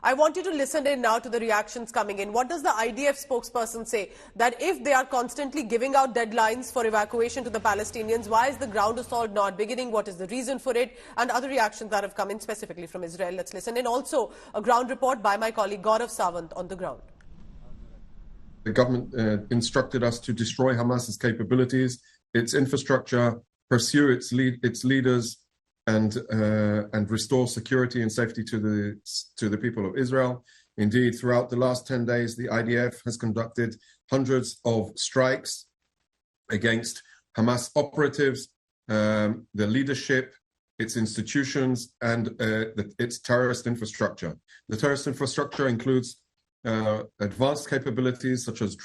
I want you to listen in now to the reactions coming in. What does the IDF spokesperson say? That if they are constantly giving out deadlines for evacuation to the Palestinians, why is the ground assault not beginning? What is the reason for it? And other reactions that have come in specifically from Israel. Let's listen in. Also, a ground report by my colleague Gaurav Sawant on the ground. The government instructed us to destroy Hamas's capabilities, its infrastructure, pursue its leaders, and restore security and safety to the people of Israel. Indeed, throughout the last 10 days, the IDF has conducted hundreds of strikes against Hamas operatives, the leadership, its institutions, and its terrorist infrastructure. The terrorist infrastructure includes advanced capabilities such as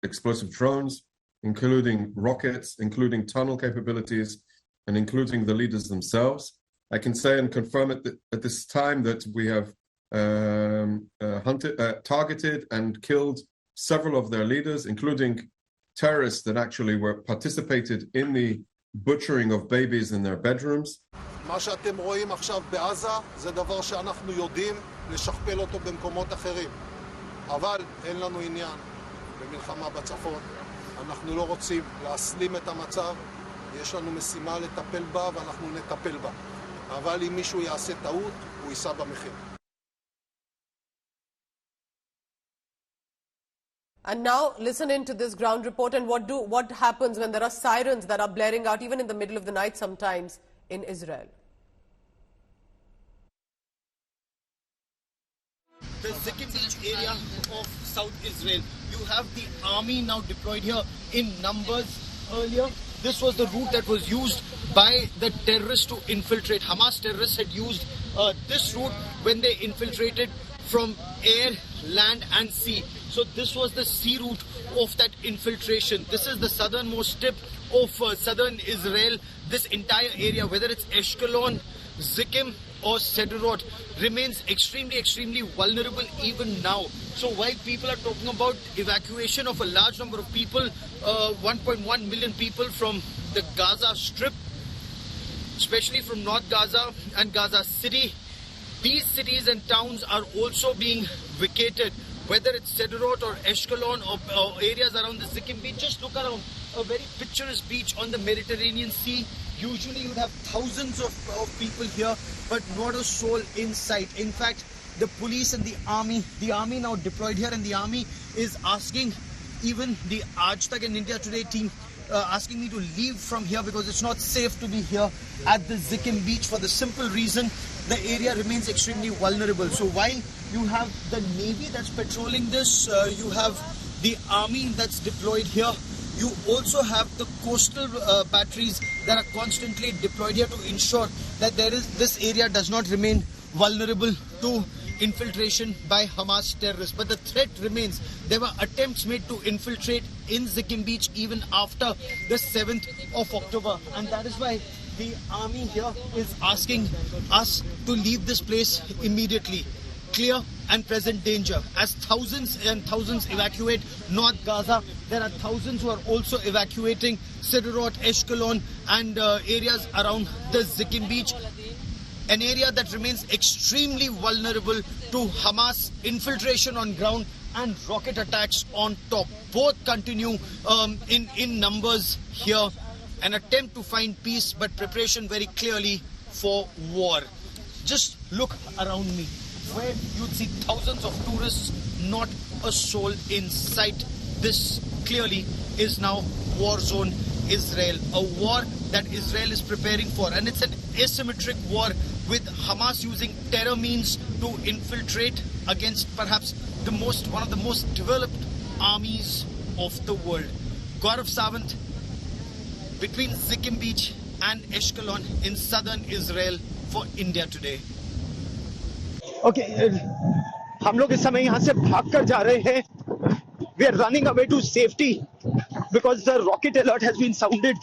explosive drones, including rockets, including tunnel capabilities, and including the leaders themselves. I can say and confirm at this time that we have targeted and killed several of their leaders, including terrorists that actually participated in the butchering of babies in their bedrooms. מה שאתם רואים עכשיו בעזה זה דבר שאנחנו יודעים לשכפל אותו במקומות אחרים. אבל אין לנו עניין במלחמה בצפון. אנחנו לא רוצים להסלים את המצב. יש לנו משימה לטפל בה ואנחנו נטפל בה. אבל אם מישהו יעשה טעות, הוא יישא במחיר. And now listen in to this ground report and what happens when there are sirens that are blaring out even in the middle of the night sometimes in Israel. The Zikim Beach area of South Israel. You have the army now deployed here in numbers. Earlier, this was the route that was used by the terrorists to infiltrate. Hamas terrorists had used this route when they infiltrated from air, land and sea. So this was the sea route of that infiltration. This is the southernmost tip of southern Israel. This entire area, whether it's Ashkelon, Zikim or Sderot, remains extremely vulnerable even now. So while people are talking about evacuation of a large number of people, 1.1 million people from the Gaza Strip, especially from North Gaza and Gaza City, these cities and towns are also being vacated, whether it's Sderot or Ashkelon or areas around the Zikim beach. Just look around, a very picturesque beach on the Mediterranean Sea. Usually you'd have thousands of people here, but not a soul in sight. In fact, the police and the army now deployed here, and the army is asking even the Aaj Tak and India Today team, asking me to leave from here because it's not safe to be here at the Zikim beach for the simple reason the area remains extremely vulnerable. So while you have the Navy that's patrolling this, you have the army that's deployed here, you also have the coastal batteries that are constantly deployed here to ensure that this area does not remain vulnerable to infiltration by Hamas terrorists. But the threat remains. There were attempts made to infiltrate in Zikim Beach even after the 7th of October. And that is why the army here is asking us to leave this place immediately. Clear and present danger. As thousands and thousands evacuate North Gaza, there are thousands who are also evacuating Sderot, Ashkelon and areas around the Zikim Beach. An area that remains extremely vulnerable to Hamas infiltration on ground and rocket attacks on top. Both continue in numbers here. An attempt to find peace, but preparation very clearly for war. Just look around me, where you'd see thousands of tourists, not a soul in sight. This clearly is now war zone Israel, a war that Israel is preparing for, and it's an asymmetric war with Hamas using terror means to infiltrate against perhaps one of the most developed armies of the world. Gaurav Sawant, between Zikim Beach and Ashkelon in southern Israel for India Today. Okay, हम लोग इस समय यहाँ से भागकर जा रहे हैं. We are running away to safety because the rocket alert has been sounded